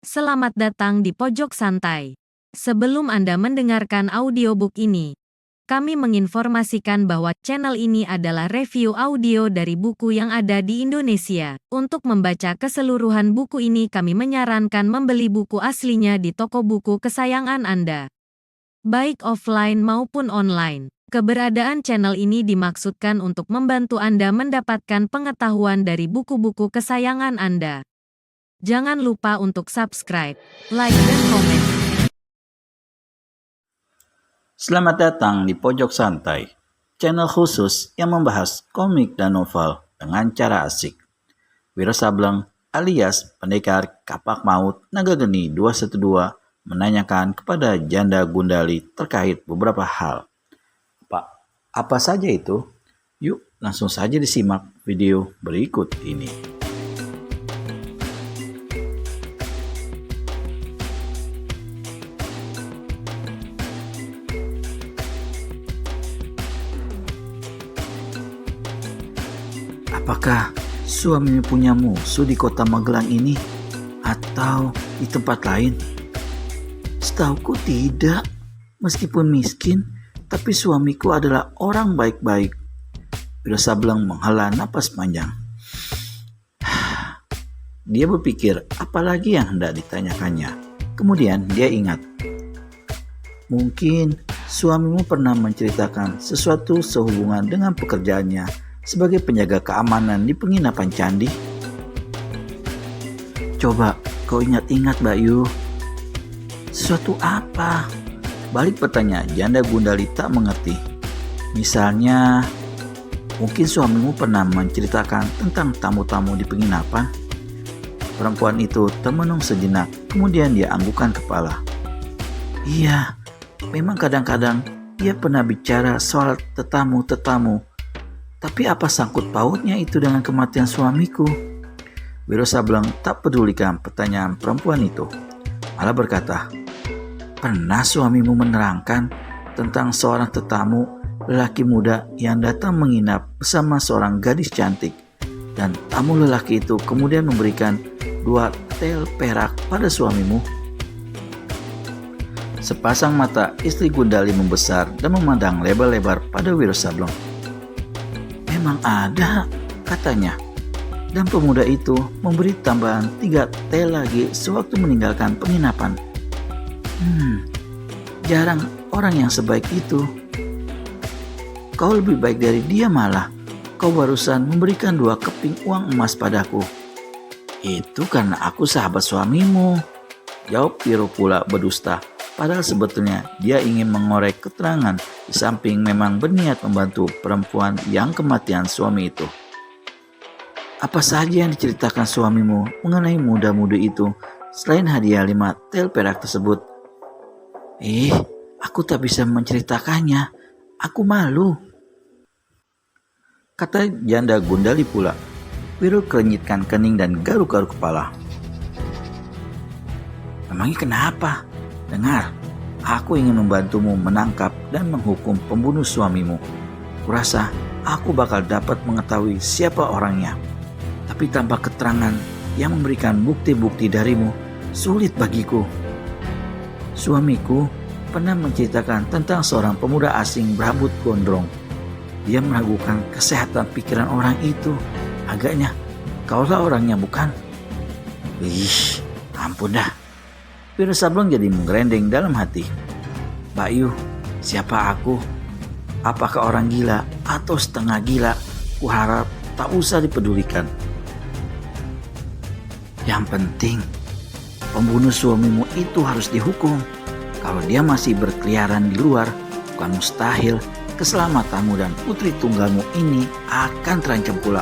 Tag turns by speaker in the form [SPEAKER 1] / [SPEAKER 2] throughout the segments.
[SPEAKER 1] Selamat datang di Pojok Santai. Sebelum Anda mendengarkan audiobook ini, kami menginformasikan bahwa channel ini adalah review audio dari buku yang ada di Indonesia. Untuk membaca keseluruhan buku ini, kami menyarankan membeli buku aslinya di toko buku kesayangan Anda, baik offline maupun online. Keberadaan channel ini dimaksudkan untuk membantu Anda mendapatkan pengetahuan dari buku-buku kesayangan Anda. Jangan lupa untuk subscribe, like, dan komen.
[SPEAKER 2] Selamat datang di Pojok Santai, channel khusus yang membahas komik dan novel dengan cara asik. Wiro Sableng alias Pendekar Kapak Maut Naga Geni 212 menanyakan kepada Janda Gundali terkait beberapa hal. Apa saja itu? Yuk langsung saja disimak video berikut ini. Apakah suamimu punya musuh di kota Magelang ini? Atau di tempat lain? Setauku tidak. Meskipun miskin, tapi suamiku adalah orang baik-baik. Wiro Sableng menghela napas panjang. Dia berpikir apalagi yang hendak ditanyakannya. Kemudian dia ingat. Mungkin suamimu pernah menceritakan sesuatu sehubungan dengan pekerjaannya sebagai penjaga keamanan di penginapan candi. Coba kau ingat-ingat, Bayu. Sesuatu apa? Balik bertanya, Janda Gundali tak mengerti. Misalnya, mungkin suamimu pernah menceritakan tentang tamu-tamu di penginapan. Perempuan itu termenung sejenak, kemudian dia anggukkan kepala. Iya, memang kadang-kadang dia pernah bicara soal tetamu-tetamu. Tapi apa sangkut pautnya itu dengan kematian suamiku? Wiro Sableng tak pedulikan pertanyaan perempuan itu. Malah berkata, pernah suamimu menerangkan tentang seorang tetamu lelaki muda yang datang menginap bersama seorang gadis cantik. Dan tamu lelaki itu kemudian memberikan 2 tel perak pada suamimu. Sepasang mata istri Gundali membesar dan memandang lebar-lebar pada Wiro Sableng. Memang ada, katanya. Dan pemuda itu memberi tambahan 3 tel lagi sewaktu meninggalkan penginapan. Jarang orang yang sebaik itu. Kau lebih baik dari dia malah. Kau barusan memberikan 2 keping uang emas padaku. Itu karena aku sahabat suamimu, jawab Wiro pula berdusta. Padahal sebetulnya dia ingin mengorek keterangan di samping memang berniat membantu perempuan yang kematian suami itu. Apa saja yang diceritakan suamimu mengenai muda-mudi itu selain hadiah 5 tel perak tersebut? Aku tak bisa menceritakannya. Aku malu, kata Janda Gundali pula. Wiro kerenyitkan kening dan garuk-garuk kepala. Memangnya kenapa? Dengar, aku ingin membantumu menangkap dan menghukum pembunuh suamimu. Kurasa aku bakal dapat mengetahui siapa orangnya. Tapi tanpa keterangan yang memberikan bukti-bukti darimu, sulit bagiku. Suamiku pernah menceritakan tentang seorang pemuda asing berambut gondrong. Dia meragukan kesehatan pikiran orang itu. Agaknya kaulah orangnya, bukan? Ampun dah. Wiro Sableng jadi menggerendeng dalam hati. Bayu, siapa aku? Apakah orang gila atau setengah gila? Kuharap tak usah dipedulikan. Yang penting, pembunuh suamimu itu harus dihukum. Kalau dia masih berkeliaran di luar, bukan mustahil keselamatanmu dan putri tunggalmu ini akan terancam pula.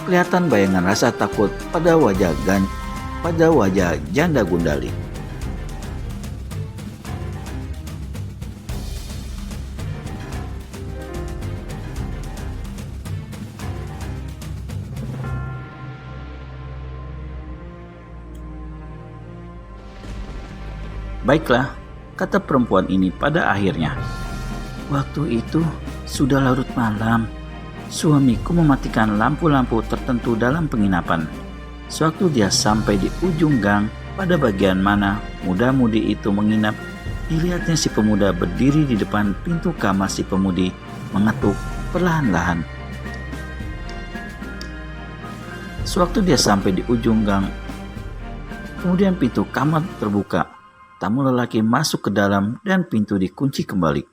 [SPEAKER 2] Kelihatan bayangan rasa takut pada wajah Janda Gundali. Baiklah, kata perempuan ini pada akhirnya. Waktu itu sudah larut malam. Suamiku mematikan lampu-lampu tertentu dalam penginapan. Sewaktu dia sampai di ujung gang, pada bagian mana muda-mudi itu menginap. Dilihatnya si pemuda berdiri di depan pintu kamar si pemudi, mengetuk perlahan-lahan. Sewaktu dia sampai di ujung gang, kemudian pintu kamar terbuka. Tamu lelaki masuk ke dalam dan pintu dikunci kembali.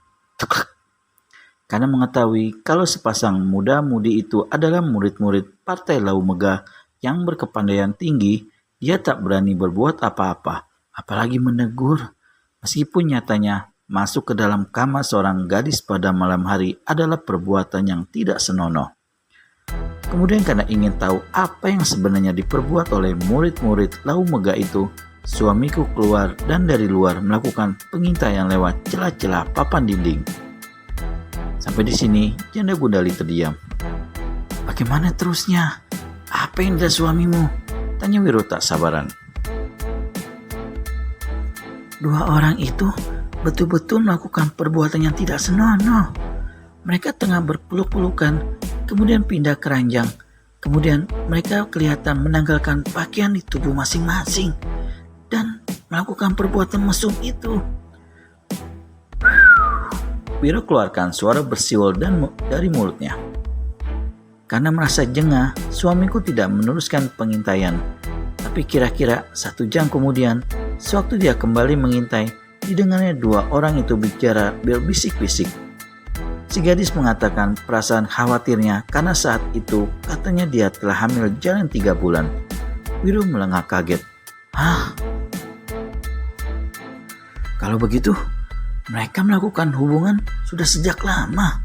[SPEAKER 2] Karena mengetahui kalau sepasang muda-mudi itu adalah murid-murid Partai Lau Megah yang berkepandaian tinggi, dia tak berani berbuat apa-apa, apalagi menegur. Meskipun nyatanya masuk ke dalam kamar seorang gadis pada malam hari adalah perbuatan yang tidak senonoh. Kemudian karena ingin tahu apa yang sebenarnya diperbuat oleh murid-murid Lau Megah itu, suamiku keluar dan dari luar melakukan pengintaian lewat celah-celah papan dinding. Sampai di sini, Janda Gundali terdiam. Bagaimana terusnya? Apa yang ada suamimu? Tanya Wiro tak sabaran. Dua orang itu betul-betul melakukan perbuatan yang tidak senonoh. Mereka tengah berpeluk-pelukan, kemudian pindah ke ranjang. Kemudian mereka kelihatan menanggalkan pakaian di tubuh masing-masing dan melakukan perbuatan mesum itu. Wiro keluarkan suara bersiul dari mulutnya. Karena merasa jengah, suamiku tidak meneruskan pengintaian. Tapi kira-kira 1 jam kemudian, sewaktu dia kembali mengintai, didengarnya 2 orang itu bicara berbisik-bisik. Si gadis mengatakan perasaan khawatirnya karena saat itu katanya dia telah hamil jalan 3 bulan. Wiro melengah kaget. Hah? Kalau begitu, mereka melakukan hubungan sudah sejak lama.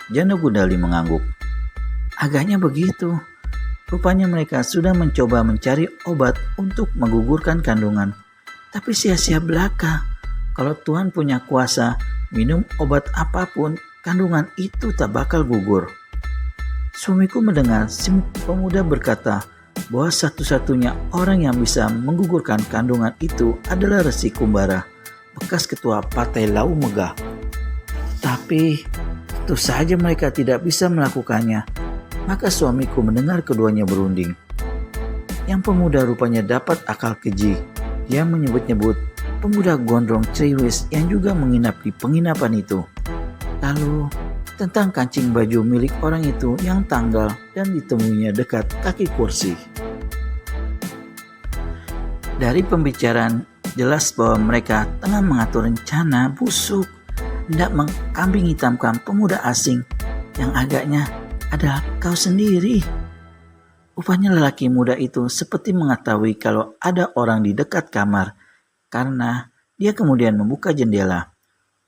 [SPEAKER 2] Janda Gundali mengangguk. Agaknya begitu. Rupanya mereka sudah mencoba mencari obat untuk menggugurkan kandungan. Tapi sia-sia belaka. Kalau Tuhan punya kuasa, minum obat apapun, kandungan itu tak bakal gugur. Suamiku mendengar si pemuda berkata bahwa satu-satunya orang yang bisa menggugurkan kandungan itu adalah Resi Kumbara, bekas ketua Partai Lau Megah. Tapi tentu saja mereka tidak bisa melakukannya. Maka suamiku mendengar keduanya berunding. Yang pemuda rupanya dapat akal keji. Dia menyebut-nyebut pemuda gondrong ceriwis yang juga menginap di penginapan itu. Lalu tentang kancing baju milik orang itu yang tanggal dan ditemuinya dekat kaki kursi. Dari pembicaraan jelas bahwa mereka tengah mengatur rencana busuk hendak mengkambing hitamkan pemuda asing yang agaknya adalah kau sendiri. Rupanya lelaki muda itu seperti mengetahui kalau ada orang di dekat kamar karena dia kemudian membuka jendela.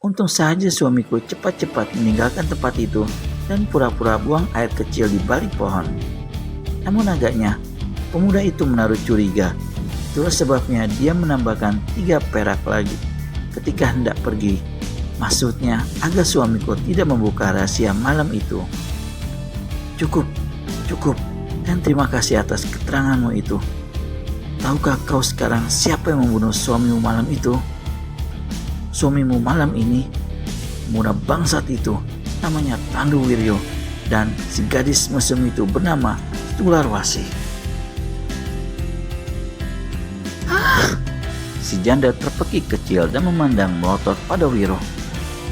[SPEAKER 2] Untung saja suamiku cepat-cepat meninggalkan tempat itu dan pura-pura buang air kecil di balik pohon. Namun agaknya pemuda itu menaruh curiga. Itulah sebabnya dia menambahkan 3 perak lagi ketika hendak pergi. Maksudnya agar suamiku tidak membuka rahasia malam itu. Cukup, dan terima kasih atas keteranganmu itu. Tahukah kau sekarang siapa yang membunuh suamimu malam itu? Suamimu malam ini, muda bangsat itu, namanya Tandu Wiryo, dan si gadis mesum itu bernama Tularwasi. Si janda terpekik kecil dan memandang melotot pada Wiro.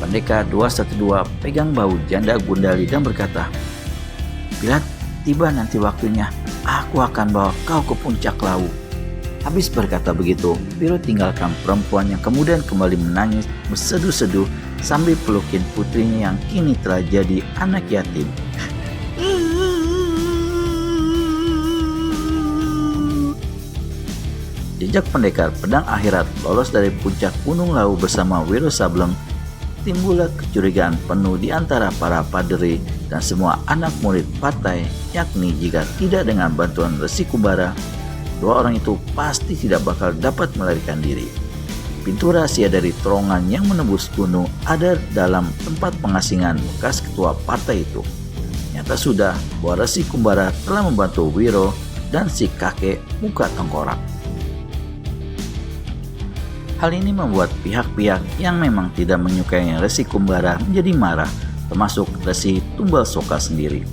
[SPEAKER 2] Pendekar 212 pegang bahu Janda Gundali dan berkata, bila tiba nanti waktunya, aku akan bawa kau ke puncak Lau. Habis berkata begitu, Wiro tinggalkan perempuan yang kemudian kembali menangis berseduh-seduh sambil pelukin putrinya yang kini telah jadi anak yatim. Jejak pendekar pedang akhirat lolos dari puncak Gunung Lau bersama Wiro Sableng. Timbullah kecurigaan penuh di antara para paderi dan semua anak murid partai, yakni jika tidak dengan bantuan Resi Kumbara, 2 orang itu pasti tidak bakal dapat melarikan diri. Pintu rahasia dari terowongan yang menembus gunung ada dalam tempat pengasingan bekas ketua partai itu. Nyata sudah bahwa Resi Kumbara telah membantu Wiro dan si kakek muka tengkorak. Hal ini membuat pihak-pihak yang memang tidak menyukai Resi Kumbara menjadi marah, termasuk Resi Tumbal Soka sendiri.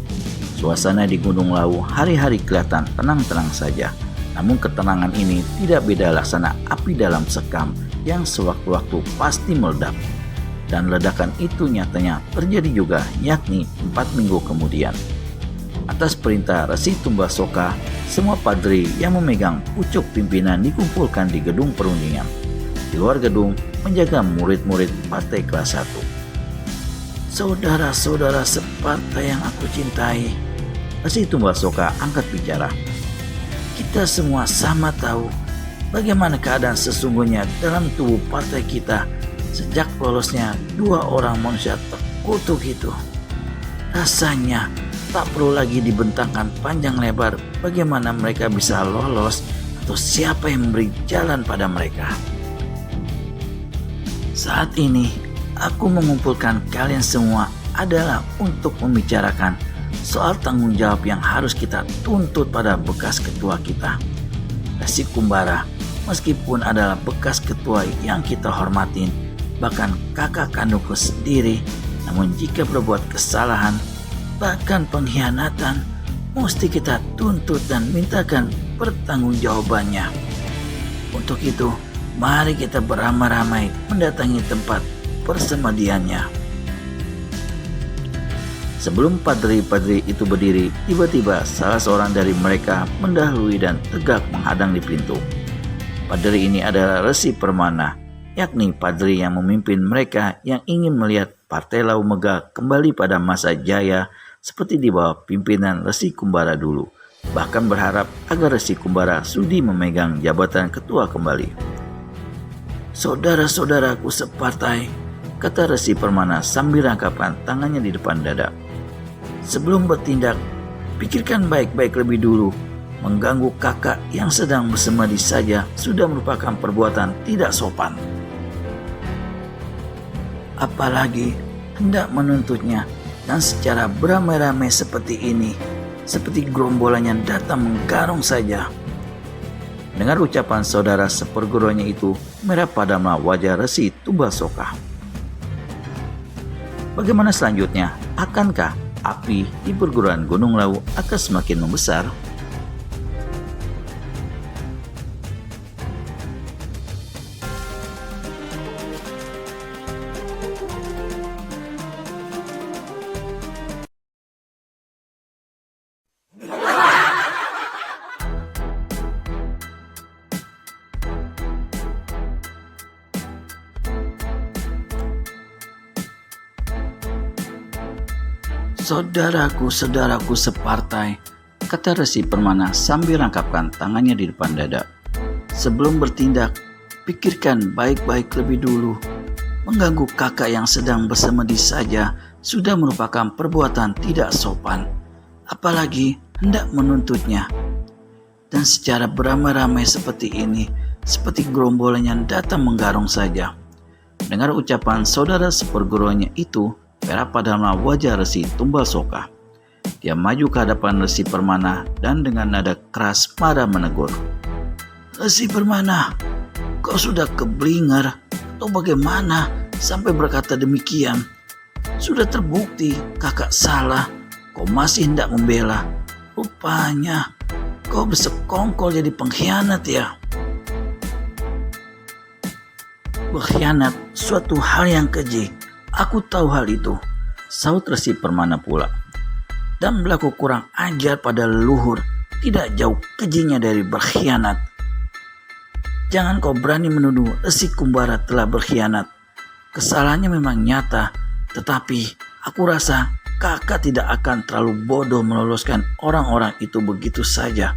[SPEAKER 2] Suasana di Gunung Lau hari-hari kelihatan tenang-tenang saja. Namun ketenangan ini tidak beda laksana api dalam sekam yang sewaktu-waktu pasti meledak. Dan ledakan itu nyatanya terjadi juga, yakni 4 minggu kemudian. Atas perintah Resi Tumbasoka, semua padri yang memegang pucuk pimpinan dikumpulkan di gedung perundingan. Di luar gedung menjaga murid-murid partai kelas 1. Saudara-saudara separtai yang aku cintai, Resi Tumbasoka angkat bicara. Kita semua sama tahu bagaimana keadaan sesungguhnya dalam tubuh partai kita sejak lolosnya 2 orang manusia terkutuk itu. Rasanya tak perlu lagi dibentangkan panjang lebar bagaimana mereka bisa lolos atau siapa yang memberi jalan pada mereka. Saat ini aku mengumpulkan kalian semua adalah untuk membicarakan soal tanggung jawab yang harus kita tuntut pada bekas ketua kita, Resi Kumbara. Meskipun adalah bekas ketua yang kita hormatin, bahkan kakak kandungku sendiri, namun jika berbuat kesalahan, bahkan pengkhianatan, mesti kita tuntut dan mintakan pertanggungjawabannya. Untuk itu, mari kita beramai-ramai mendatangi tempat persemadiannya. Sebelum padri-padri itu berdiri, tiba-tiba salah seorang dari mereka mendahului dan tegak menghadang di pintu. Padri ini adalah Resi Permana, yakni padri yang memimpin mereka yang ingin melihat Partai Laumega kembali pada masa jaya seperti di bawah pimpinan Resi Kumbara dulu. Bahkan berharap agar Resi Kumbara sudi memegang jabatan ketua kembali. Saudara-saudaraku separtai, kata Resi Permana sambil rangkapkan tangannya di depan dada. Sebelum bertindak, pikirkan baik-baik lebih dulu. Mengganggu kakak yang sedang bersemadi saja sudah merupakan perbuatan tidak sopan. Apalagi hendak menuntutnya dan secara beramai-ramai seperti ini, seperti gerombolan yang datang menggarung saja. Dengar ucapan saudara seperguruannya itu, merah padamlah wajah Resi Tumbasoka. Bagaimana selanjutnya? Akankah api di perguruan Gunung Lawu akan semakin membesar? Saudaraku separtai, kata Resi Permana sambil rangkapkan tangannya di depan dada. Sebelum bertindak, pikirkan baik-baik lebih dulu. Mengganggu kakak yang sedang bersemedi saja sudah merupakan perbuatan tidak sopan. Apalagi hendak menuntutnya. Dan secara beramai-ramai seperti ini, seperti gerombolan yang datang menggarung saja. Dengar ucapan saudara seperguruannya itu, merah padamlah wajah Resi Tumbasoka. Dia maju ke hadapan Resi Permana dan dengan nada keras marah menegur. Resi Permana, kau sudah keblinger atau bagaimana sampai berkata demikian? Sudah terbukti kakak salah, kau masih hendak membela. Rupanya kau bersekongkol jadi pengkhianat ya. Berkhianat suatu hal yang keji. Aku tahu hal itu, saut Resi Permana pula. Dan berlaku kurang ajar pada leluhur tidak jauh kejinya dari berkhianat. Jangan kau berani menuduh Resi Kumbara telah berkhianat. Kesalahannya memang nyata, tetapi aku rasa kakak tidak akan terlalu bodoh meloloskan orang-orang itu begitu saja.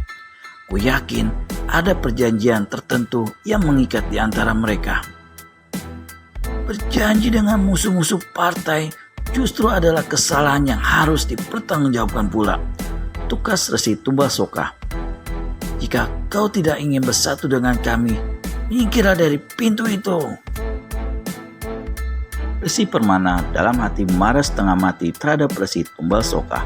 [SPEAKER 2] Ku yakin ada perjanjian tertentu yang mengikat di antara mereka. Berjanji dengan musuh-musuh partai justru adalah kesalahan yang harus dipertanggungjawabkan pula, tukas Resi Tumbasoka. Jika kau tidak ingin bersatu dengan kami, minggirlah dari pintu itu. Resi Permana dalam hati marah setengah mati terhadap Resi Tumbasoka.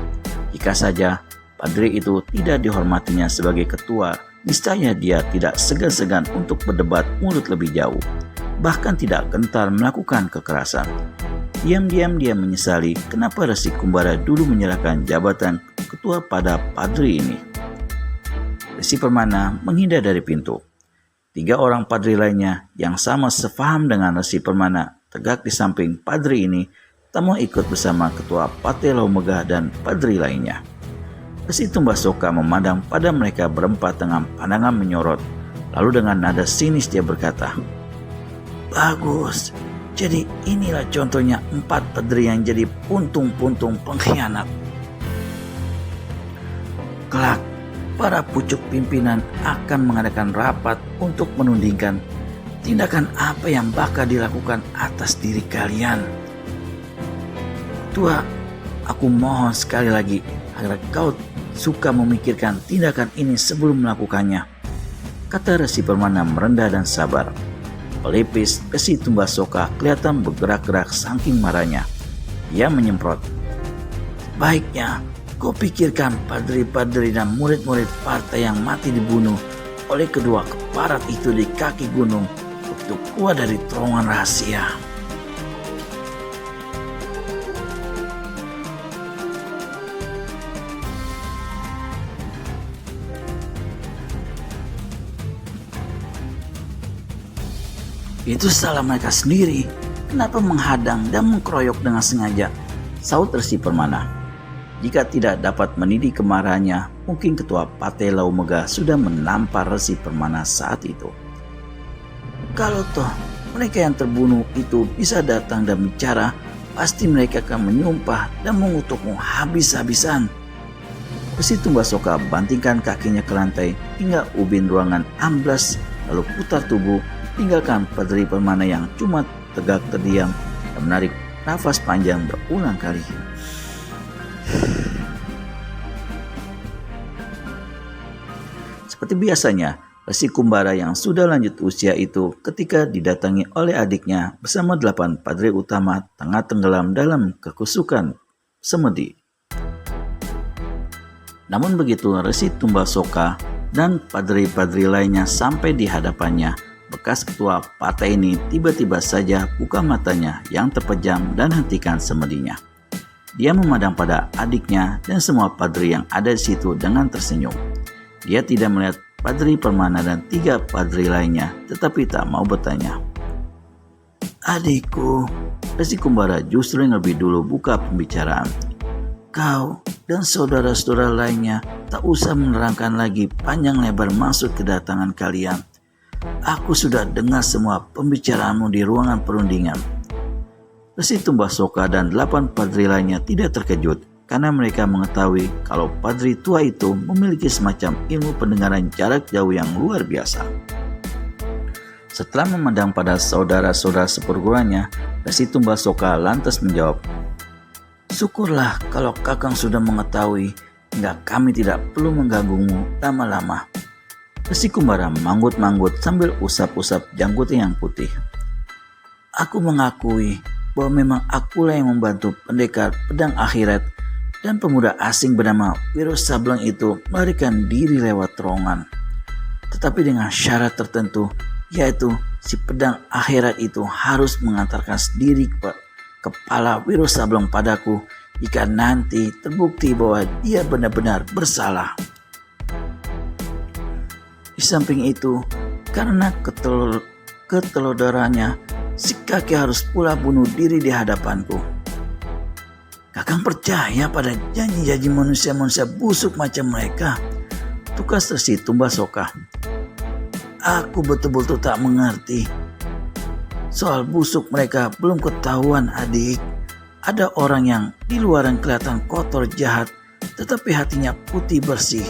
[SPEAKER 2] Jika saja padri itu tidak dihormatinya sebagai ketua, niscaya dia tidak segan-segan untuk berdebat mulut lebih jauh. Bahkan tidak gentar melakukan kekerasan. Diam-diam dia menyesali kenapa Resi Kumbara dulu menyerahkan jabatan ketua pada padri ini. Resi Permana menghindar dari pintu. 3 orang padri lainnya yang sama sefaham dengan Resi Permana tegak di samping padri ini, tak mau ikut bersama ketua Pate Lau Megah dan padri lainnya. Resi Tumbasoka memandang pada mereka berempat dengan pandangan menyorot. Lalu dengan nada sinis dia berkata, "Bagus, jadi inilah contohnya 4 padri yang jadi puntung-puntung pengkhianat. Kelak, para pucuk pimpinan akan mengadakan rapat untuk menundingkan tindakan apa yang bakal dilakukan atas diri kalian. Tua, aku mohon sekali lagi agar kau suka memikirkan tindakan ini sebelum melakukannya," kata Resi Permana merendah dan sabar. Pelipis Resi Tumbasoka kelihatan bergerak-gerak saking marahnya. Ia menyemprot, "Baiknya, kau pikirkan padri-padri dan murid-murid partai yang mati dibunuh oleh kedua keparat itu di kaki gunung untuk keluar dari terowongan rahasia." "Itu salah mereka sendiri. Kenapa menghadang dan mengkeroyok dengan sengaja?" saut Resi Permana. Jika tidak dapat mendidik kemarahannya, mungkin ketua Pate Lau Megah sudah menampar Resi Permana saat itu. "Kalau toh mereka yang terbunuh itu bisa datang dan bicara, pasti mereka akan menyumpah dan mengutukmu habis-habisan." Resi Tumbasoka bantingkan kakinya ke lantai hingga ubin ruangan amblas, lalu putar tubuh, tinggalkan Padri Permana yang cuma tegak terdiam dan menarik nafas panjang berulang kali. Seperti biasanya, Resi Kumbara yang sudah lanjut usia itu ketika didatangi oleh adiknya bersama 8 padri utama tengah tenggelam dalam kekusukan semedi. Namun begitu Resi Tumbasoka dan padri-padri lainnya sampai di hadapannya, bekas ketua partai ini tiba-tiba saja buka matanya yang terpejam dan hentikan semedinya. Dia memandang pada adiknya dan semua padri yang ada di situ dengan tersenyum. Dia tidak melihat Padri Permana dan 3 padri lainnya, tetapi tak mau bertanya. "Adikku," Resi Kumbara justru yang lebih dulu buka pembicaraan. "Kau dan saudara-saudara lainnya tak usah menerangkan lagi panjang lebar maksud kedatangan kalian. Aku sudah dengar semua pembicaraanmu di ruangan perundingan." Resi Tumbasoka dan 8 padri lainnya tidak terkejut karena mereka mengetahui kalau padri tua itu memiliki semacam ilmu pendengaran jarak jauh yang luar biasa. Setelah memandang pada saudara-saudara seperguruannya, Resi Tumbasoka lantas menjawab, "Syukurlah kalau Kakang sudah mengetahui, hingga kami tidak perlu mengganggumu lama-lama." Resi Kumbara manggut-manggut sambil usap-usap janggutnya yang putih. "Aku mengakui bahwa memang akulah yang membantu pendekar pedang akhirat dan pemuda asing bernama Wiro Sableng itu melarikan diri lewat terowongan. Tetapi dengan syarat tertentu, yaitu si pedang akhirat itu harus mengantarkan sendiri kepala Wiro Sableng padaku jika nanti terbukti bahwa dia benar-benar bersalah. Di samping itu, karena ketelodorannya, si kakek harus pula bunuh diri di hadapanku. Kakang percaya pada janji-janji manusia-manusia busuk macam mereka?" tukas Resi Tumbasoka. "Aku betul-betul tak mengerti. Soal busuk mereka belum ketahuan, adik. Ada orang yang di luaran kelihatan kotor jahat, tetapi hatinya putih bersih.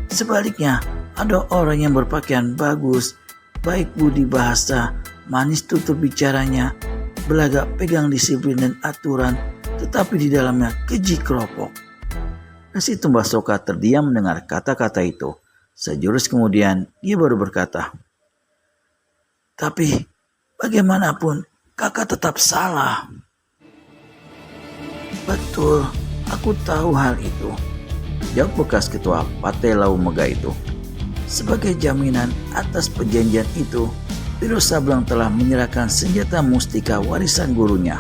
[SPEAKER 2] Sebaliknya, ada orang yang berpakaian bagus, baik budi bahasa, manis tutur bicaranya, belagak pegang disiplin dan aturan, tetapi di dalamnya keji keropok." Resi Tumbasoka terdiam mendengar kata-kata itu. Sejurus kemudian dia baru berkata, "Tapi bagaimanapun kakak tetap salah." "Betul, aku tahu hal itu," jawab bekas ketua Pate Lau Megah itu. "Sebagai jaminan atas perjanjian itu, Wiro Sableng telah menyerahkan senjata mustika warisan gurunya."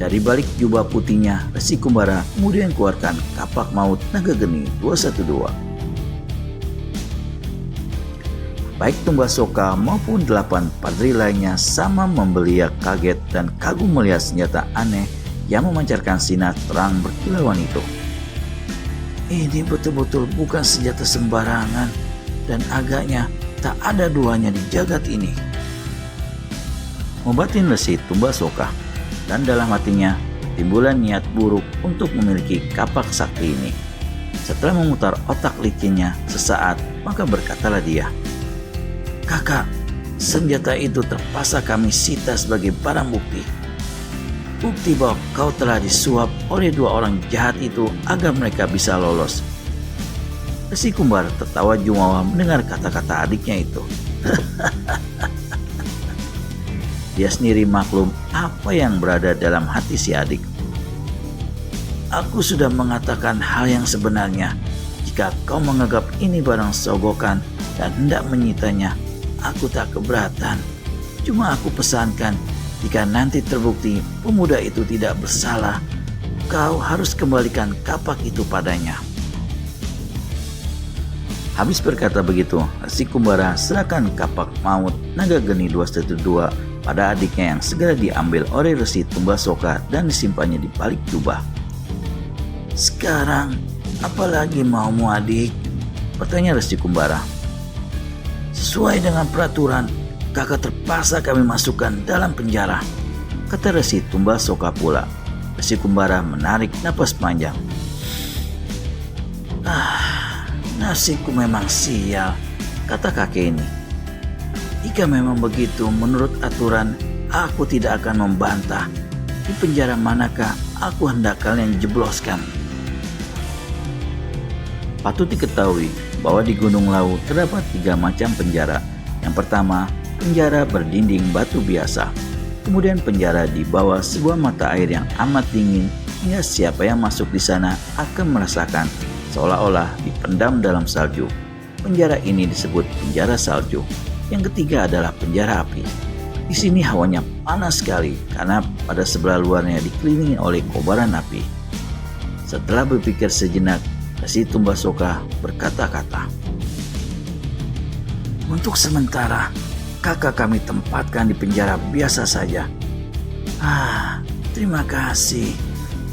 [SPEAKER 2] Dari balik jubah putihnya, Resi Kumbara kemudian keluarkan kapak maut naga geni 212. Baik Tumbasoka maupun 8 padri lainnya sama membeliak kaget dan kagum melihat senjata aneh yang memancarkan sinar terang berkilauan itu. Ini betul-betul bukan senjata sembarangan dan agaknya tak ada duanya di jagat ini. Membatin Resi Tumbasoka, dan dalam hatinya timbulan niat buruk untuk memiliki kapak sakti ini. Setelah memutar otak licinnya sesaat, maka berkatalah dia, "Kakak, senjata itu terpaksa kami sita sebagai barang bukti. Bukti bahwa kau telah disuap oleh 2 orang jahat itu agar mereka bisa lolos." Resi Kumbar tertawa jumawa mendengar kata-kata adiknya itu. Dia sendiri maklum apa yang berada dalam hati si adik. "Aku sudah mengatakan hal yang sebenarnya. Jika kau menganggap ini barang sogokan dan hendak menyitanya, aku tak keberatan. Cuma aku pesankan, jika nanti terbukti pemuda itu tidak bersalah, kau harus kembalikan kapak itu padanya." Habis berkata begitu, Resi Kumbara serahkan kapak maut naga geni 212 pada adiknya yang segera diambil oleh Resi Tumbasoka dan disimpannya di balik jubah. "Sekarang, apalagi maumu adik?" bertanya Resi Kumbara. "Sesuai dengan peraturan, kakak terpaksa kami masukkan dalam penjara," kata Resi Tumbasoka pula. Resi Kumbara menarik napas panjang. "Nasibku memang sial," kata kakek ini. "Jika memang begitu menurut aturan, aku tidak akan membantah. Di penjara manakah aku hendak kalian jebloskan?" Patut diketahui bahwa di Gunung Lawu terdapat 3 macam penjara. Yang pertama, penjara berdinding batu biasa. Kemudian penjara di bawah sebuah mata air yang amat dingin hingga siapa yang masuk di sana akan merasakan seolah-olah dipendam dalam salju. Penjara ini disebut penjara salju. Yang ketiga adalah penjara api. Di sini hawanya panas sekali karena pada sebelah luarnya dikelilingi oleh kobaran api. Setelah berpikir sejenak, Resi Tumbasoka berkata-kata, "Untuk sementara, kakak kami tempatkan di penjara biasa saja." Terima kasih,"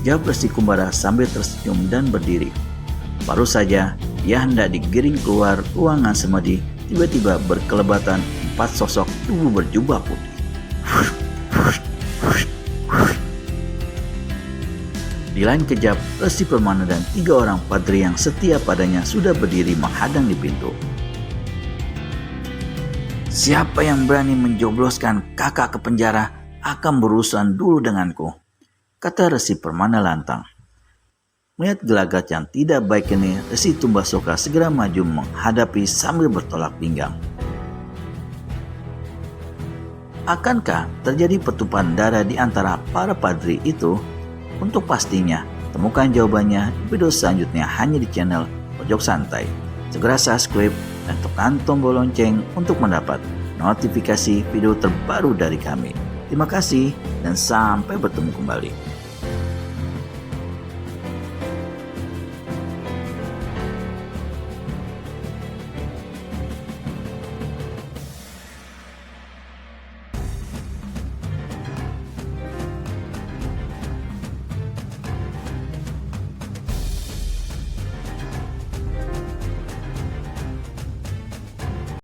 [SPEAKER 2] jawab Resi Kumbara sambil tersenyum dan berdiri. Baru saja dia hendak digiring keluar ruangan semedi, tiba-tiba berkelebatan 4 sosok tubuh berjubah putih. Di lain kejap, Resi Permana dan 3 orang padri yang setia padanya sudah berdiri menghadang di pintu. "Siapa yang berani menjobloskan kakak ke penjara akan berurusan dulu denganku," kata Resi Permana lantang. Melihat gelagat yang tidak baik ini, Resi Tumbasoka segera maju menghadapi sambil bertolak pinggang. Akankah terjadi pertumpahan darah di antara para padri itu? Untuk pastinya, temukan jawabannya di video selanjutnya hanya di channel Pojok Santai. Segera subscribe dan tekan tombol lonceng untuk mendapat notifikasi video terbaru dari kami. Terima kasih dan sampai bertemu kembali.